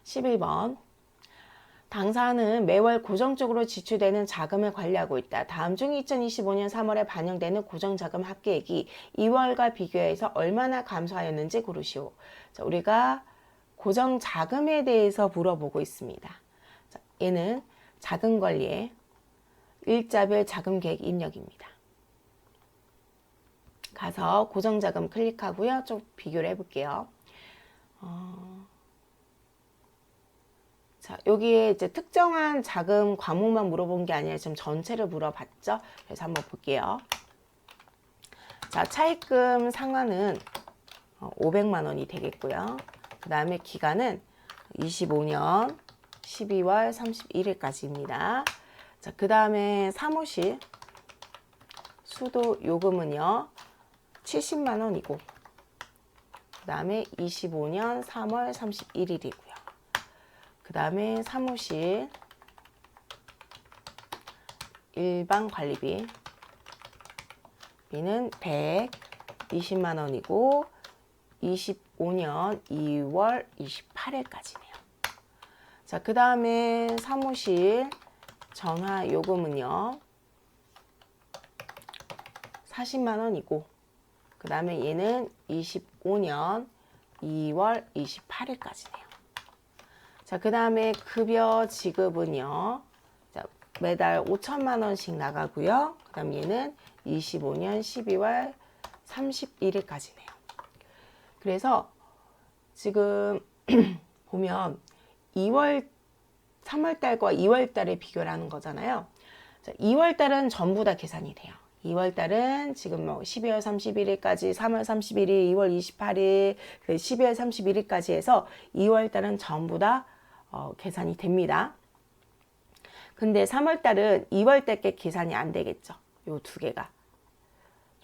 11번. 당사는 매월 고정적으로 지출되는 자금을 관리하고 있다. 다음 중 2025년 3월에 반영되는 고정자금 합계액이 2월과 비교해서 얼마나 감소하였는지 고르시오. 자, 우리가 고정자금에 대해서 물어보고 있습니다. 자, 얘는 자금관리의 일자별 자금계획 입력입니다. 가서 고정자금 클릭하고요. 좀 비교를 해볼게요. 자, 여기에 이제 특정한 자금 과목만 물어본 게 아니라 지금 전체를 물어봤죠. 그래서 한번 볼게요. 자, 차입금 상환은 500만 원이 되겠고요. 그 다음에 기간은 25년 12월 31일까지입니다. 자, 그 다음에 사무실 수도 요금은요 70만 원이고, 그 다음에 25년 3월 31일이고요. 그 다음에 사무실 일반 관리비 비는 120만 원이고 25년 2월 28일까지네요. 자, 그 다음에 사무실 전화 요금은요 40만 원이고, 그 다음에 얘는 25년 2월 28일까지네요. 자, 그 다음에 급여 지급은요, 자, 매달 5천만 원씩 나가고요. 그 다음 얘는 25년 12월 31일까지네요. 그래서 지금 보면 3월 달과 2월 달에 비교를 하는 거잖아요. 자, 2월 달은 전부 다 계산이 돼요. 2월 달은 지금 뭐 12월 31일까지, 3월 31일, 2월 28일, 12월 31일까지 해서 2월 달은 전부 다 계산이 됩니다. 근데 3월 달은 2월 달께 계산이 안 되겠죠. 요 두 개가.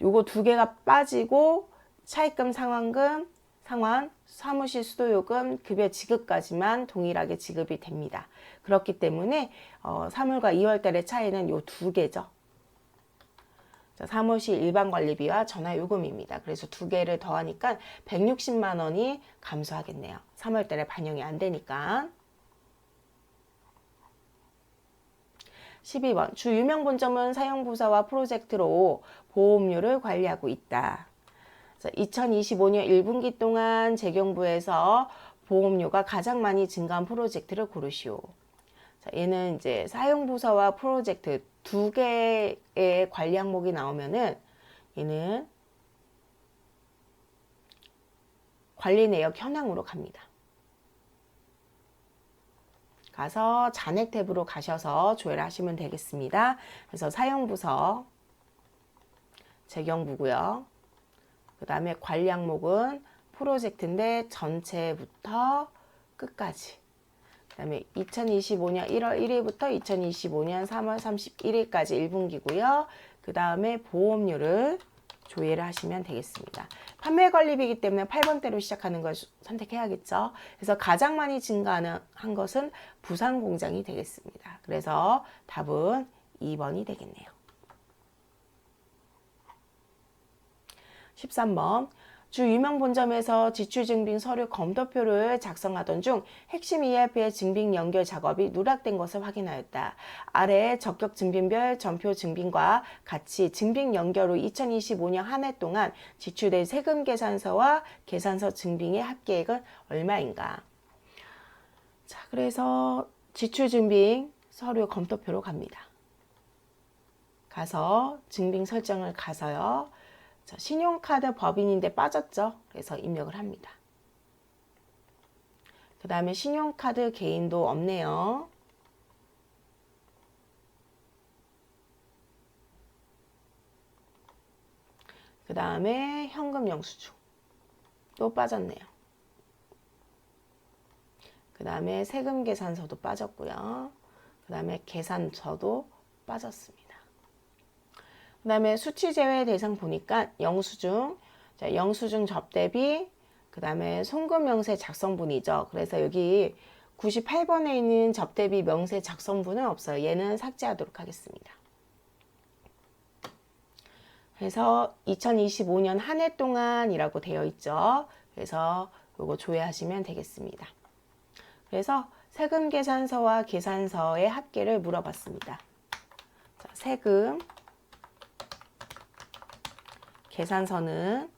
요거 두 개가 빠지고 차입금, 상환금, 상환, 사무실 수도요금, 급여 지급까지만 동일하게 지급이 됩니다. 그렇기 때문에 3월과 2월 달의 차이는 요 두 개죠. 자, 사무실 일반 관리비와 전화 요금입니다. 그래서 두 개를 더하니까 160만 원이 감소하겠네요. 3월 달에 반영이 안 되니까. 12번. 주 유명 본점은 사용부서와 프로젝트로 보험료를 관리하고 있다. 2025년 1분기 동안 재경부에서 보험료가 가장 많이 증가한 프로젝트를 고르시오. 자, 얘는 이제 사용부서와 프로젝트 두 개의 관리 항목이 나오면은 얘는 관리 내역 현황으로 갑니다. 가서 잔액 탭으로 가셔서 조회를 하시면 되겠습니다. 그래서 사용부서 재경부고요. 그 다음에 관리 항목은 프로젝트인데 전체부터 끝까지. 그 다음에 2025년 1월 1일부터 2025년 3월 31일까지 1분기고요. 그 다음에 보험료를 조회를 하시면 되겠습니다. 판매 관리비이기 때문에 8번대로 시작하는 걸 선택해야겠죠. 그래서 가장 많이 증가한 것은 부산 공장이 되겠습니다. 그래서 답은 2번이 되겠네요. 13번. 주 유명 본점에서 지출증빙 서류 검토표를 작성하던 중 핵심 ERP의 증빙 연결 작업이 누락된 것을 확인하였다. 아래 적격 증빙별 전표 증빙과 같이 증빙 연결 후 2025년 한 해 동안 지출된 세금 계산서와 계산서 증빙의 합계액은 얼마인가? 자, 그래서 지출 증빙 서류 검토표로 갑니다. 가서 증빙 설정을 가서요. 자, 신용카드 법인인데 빠졌죠. 그래서 입력을 합니다. 그 다음에 신용카드 개인도 없네요. 그 다음에 현금 영수증 또 빠졌네요. 그 다음에 세금 계산서도 빠졌고요. 그 다음에 계산서도 빠졌습니다. 그 다음에 수치 제외 대상 보니까 영수증, 자, 영수증 접대비, 그 다음에 송금 명세 작성분이죠. 그래서 여기 98번에 있는 접대비 명세 작성분은 없어요. 얘는 삭제하도록 하겠습니다. 그래서 2025년 한 해 동안이라고 되어 있죠. 그래서 이거 조회하시면 되겠습니다. 그래서 세금 계산서와 계산서의 합계를 물어봤습니다. 자, 세금 계산서는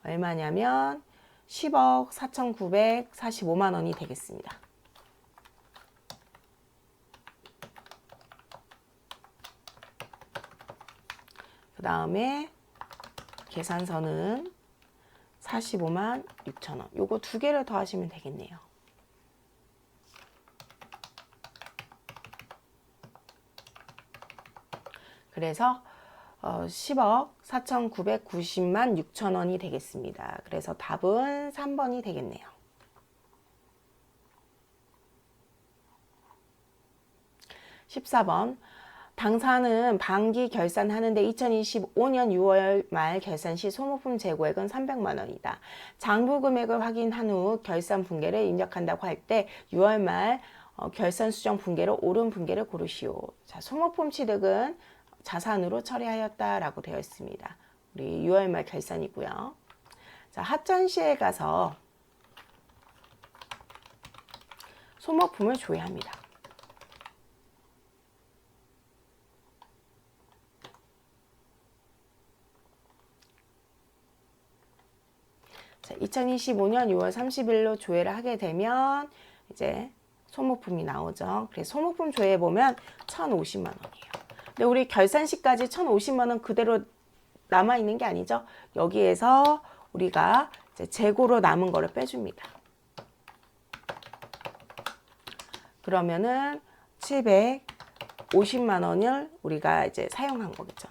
얼마냐면 10억 4,945만 원이 되겠습니다. 그 다음에 계산서는 45만 6천 원. 요거 두 개를 더하시면 되겠네요. 그래서 10억 4,990만 6천 원이 되겠습니다. 그래서 답은 3번이 되겠네요. 14번. 당사는 반기 결산하는데 2025년 6월 말 결산 시 소모품 재고액은 300만 원이다. 장부 금액을 확인한 후 결산 분계를 입력한다고 할 때 6월 말 결산 수정 분계로 옳은 분계를 고르시오. 자, 소모품 취득은 자산으로 처리하였다라고 되어 있습니다. 우리 6월 말 결산이고요. 자, 합전시에 가서 소모품을 조회합니다. 자, 2025년 6월 30일로 조회를 하게 되면 이제 소모품이 나오죠. 그래서 소모품 조회해 보면 1,050만 원이에요. 근데 우리 결산시까지 1,050만 원 그대로 남아 있는 게 아니죠. 여기에서 우리가 이제 재고로 남은 거를 빼줍니다. 그러면은 750만 원을 우리가 이제 사용한 거겠죠.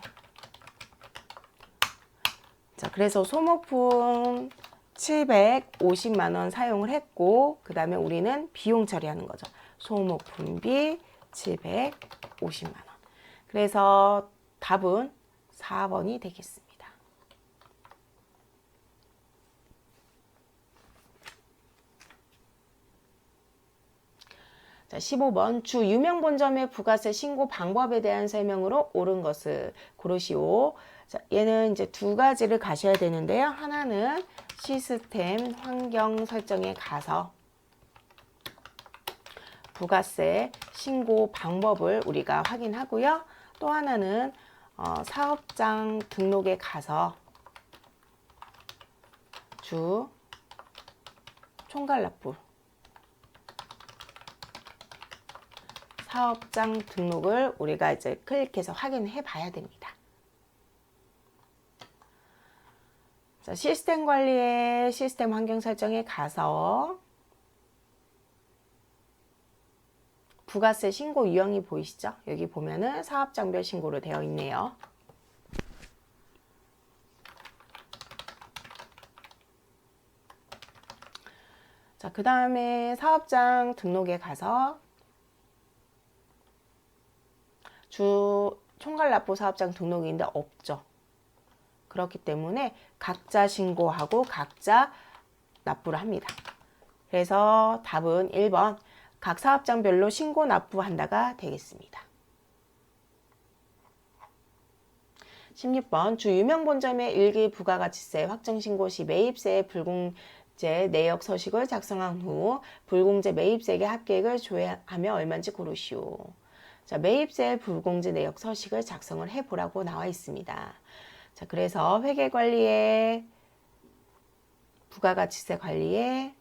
자, 그래서 소모품 750만 원 사용을 했고, 그 다음에 우리는 비용 처리하는 거죠. 소모품비 750만 원. 그래서 답은 4번이 되겠습니다. 자, 15번. 주 유명 본점의 부가세 신고 방법에 대한 설명으로 옳은 것을 고르시오. 자, 얘는 이제 두 가지를 가셔야 되는데요. 하나는 시스템 환경 설정에 가서 부가세 신고 방법을 우리가 확인하고요. 또 하나는 사업장 등록에 가서 주 총괄납부 사업장 등록을 우리가 이제 클릭해서 확인해 봐야 됩니다. 자, 시스템 관리에 시스템 환경 설정에 가서 부가세 신고 유형이 보이시죠? 여기 보면은 사업장별 신고로 되어 있네요. 자, 그 다음에 사업장 등록에 가서 주 총괄납부 사업장 등록인데 없죠. 그렇기 때문에 각자 신고하고 각자 납부를 합니다. 그래서 답은 1번 각 사업장별로 신고 납부한다가 되겠습니다. 16번 주 유명본점의 일기 부가가치세 확정신고 시 매입세의 불공제 내역 서식을 작성한 후 불공제 매입세액의 합계액을 조회하며 얼마인지 고르시오. 자, 매입세 불공제 내역 서식을 작성을 해보라고 나와 있습니다. 자, 그래서 회계관리에 부가가치세 관리에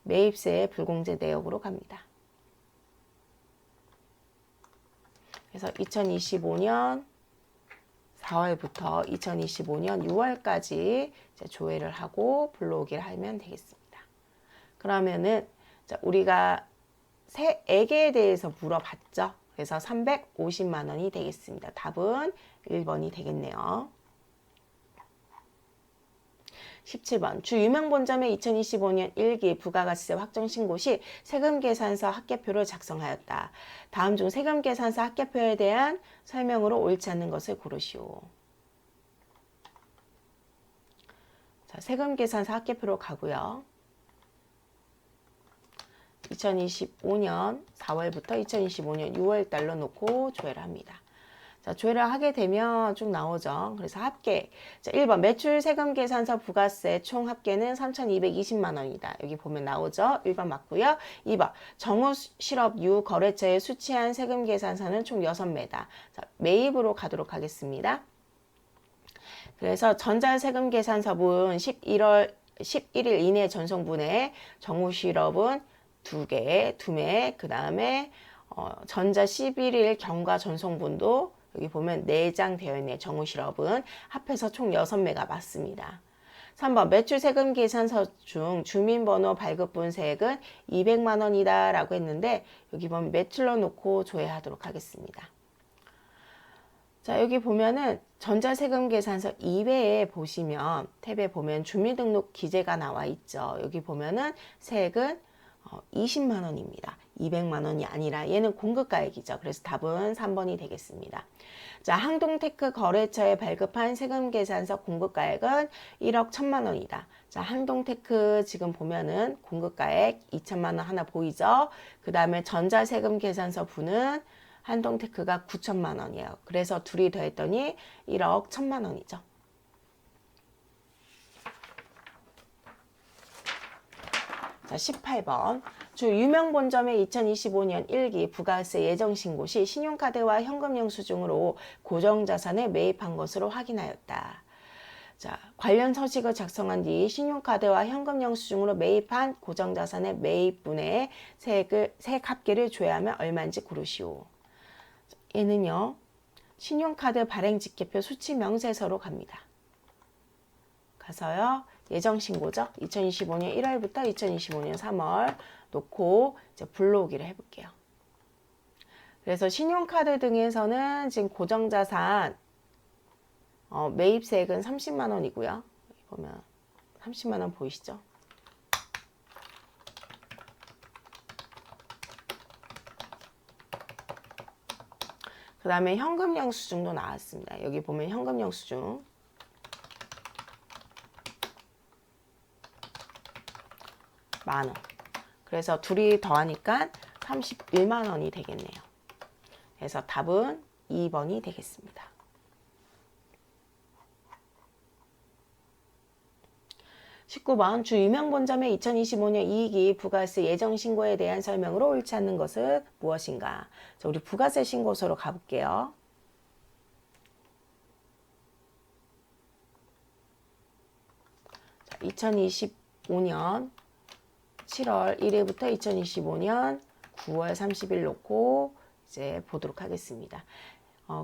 매입세의 불공제 내역으로 갑니다. 그래서 2025년 4월부터 2025년 6월까지 이제 조회를 하고 불러오기를 하면 되겠습니다. 그러면은 우리가 세액에 대해서 물어봤죠. 그래서 350만 원이 되겠습니다. 답은 1번이 되겠네요. 17번 주 유명본점의 2025년 1기 부가가치세 확정신고 시 세금계산서 합계표를 작성하였다. 다음 중 세금계산서 합계표에 대한 설명으로 옳지 않는 것을 고르시오. 자, 세금계산서 합계표로 가고요. 2025년 4월부터 2025년 6월 달로 놓고 조회를 합니다. 자, 조회를 하게 되면 쭉 나오죠. 그래서 합계. 자, 1번 매출 세금 계산서 부가세 총 합계는 3,220만 원이다. 여기 보면 나오죠. 1번 맞고요. 2번 정우 실업유 거래처에 수취한 세금 계산서는 총 6매다. 자, 매입으로 가도록 하겠습니다. 그래서 전자세금 계산서분 11일 이내 전송분에 정우 실업은 2개, 2매, 그 다음에 전자 11일 경과 전송분도 여기 보면 4장 되어 있네요. 정우실업은 합해서 총 6매가 맞습니다. 3번 매출세금 계산서 중 주민번호 발급분세액은 200만 원이다 라고 했는데 여기 보면 매출로 놓고 조회하도록 하겠습니다. 자, 여기 보면은 전자세금 계산서 2배에 보시면 탭에 보면 주민등록 기재가 나와 있죠. 여기 보면은 세액은 20만 원입니다. 200만 원이 아니라 얘는 공급가액이죠. 그래서 답은 3번이 되겠습니다. 자, 항동테크 거래처에 발급한 세금 계산서 공급가액은 1억 1천만 원이다. 자, 항동테크 지금 보면은 공급가액 2천만 원 하나 보이죠? 그 다음에 전자세금 계산서 부는 한동테크가 9천만 원이에요. 그래서 둘이 더했더니 1억 1천만 원이죠. 자, 18번. 주 유명본점의 2025년 1기 부가세 예정신고 시 신용카드와 현금 영수증으로 고정자산을 매입한 것으로 확인하였다. 자, 관련 서식을 작성한 뒤 신용카드와 현금 영수증으로 매입한 고정자산의 매입분의 세액 합계를 조회하면 얼마인지 고르시오. 얘는요, 신용카드 발행직계표 수취명세서로 갑니다. 가서요, 예정신고죠. 2025년 1월부터 2025년 3월 놓고 이제 불러오기를 해볼게요. 그래서 신용카드 등에서는 지금 고정자산 매입세액은 30만 원이고요. 여기 보면 30만 원 보이시죠? 그 다음에 현금 영수증도 나왔습니다. 여기 보면 현금 영수증 만원. 그래서 둘이 더하니까 31만 원이 되겠네요. 그래서 답은 2번이 되겠습니다. 19번 주 유명본점의 2025년 이익이 부가세 예정신고에 대한 설명으로 옳지 않는 것은 무엇인가? 자, 우리 부가세 신고서로 가볼게요. 자, 2025년 7월 1일부터 2025년 9월 30일 놓고 이제 보도록 하겠습니다.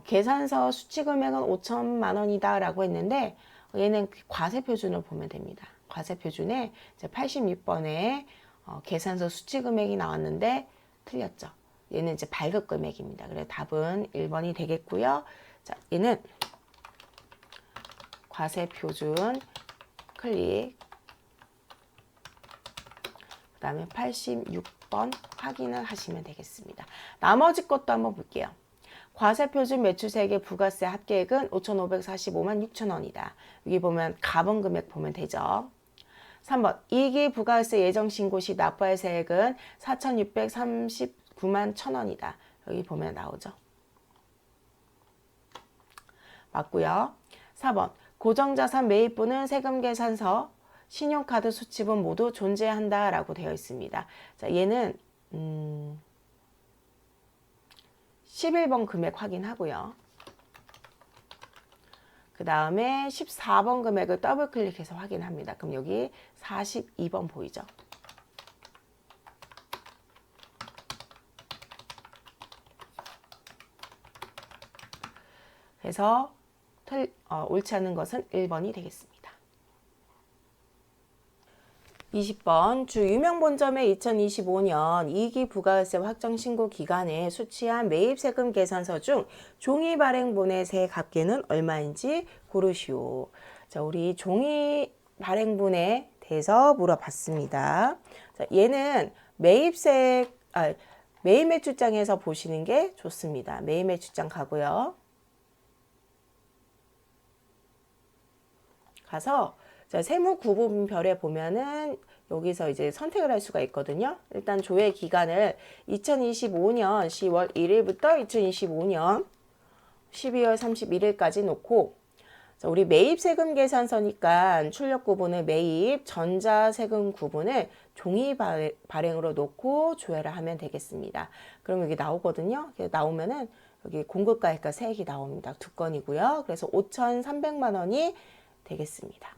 계산서 수취 금액은 5천만 원이다 라고 했는데 얘는 과세 표준을 보면 됩니다. 과세 표준에 86번에 계산서 수취 금액이 나왔는데 틀렸죠. 얘는 이제 발급 금액입니다. 그래서 답은 1번이 되겠고요. 자, 얘는 과세 표준 클릭. 그 다음에 86번 확인을 하시면 되겠습니다. 나머지 것도 한번 볼게요. 과세표준 매출세액의 부가세 합계액은 5,545만 6천 원이다. 여기 보면 가번 금액 보면 되죠. 3번 이익이 부가세 예정신고 시 납부할 세액은 4,639만 1천 원이다. 여기 보면 나오죠. 맞고요. 4번 고정자산 매입분은 세금계산서 신용카드 수취분 모두 존재한다 라고 되어 있습니다. 자, 얘는 11번 금액 확인하고요. 그 다음에 14번 금액을 더블 클릭해서 확인합니다. 그럼 여기 42번 보이죠? 그래서 옳지 않은 것은 1번이 되겠습니다. 20번 주 유명본점의 2025년 이익이 부가세 확정신고 기간에 수취한 매입세금 계산서 중 종이 발행분의 세액 합계는 얼마인지 고르시오. 자, 우리 종이 발행분에 대해서 물어봤습니다. 자, 얘는 매입 매출장에서 보시는 게 좋습니다. 매입 매출장 가고요. 가서 자, 세무 구분별에 보면은 여기서 이제 선택을 할 수가 있거든요. 일단 조회 기간을 2025년 10월 1일부터 2025년 12월 31일까지 놓고 자, 우리 매입 세금 계산서니까 출력 구분을 매입, 전자 세금 구분을 종이 발행으로 놓고 조회를 하면 되겠습니다. 그럼 여기 나오거든요. 나오면은 여기 공급가액과 세액이 나옵니다. 두 건이고요. 그래서 5,300만 원이 되겠습니다.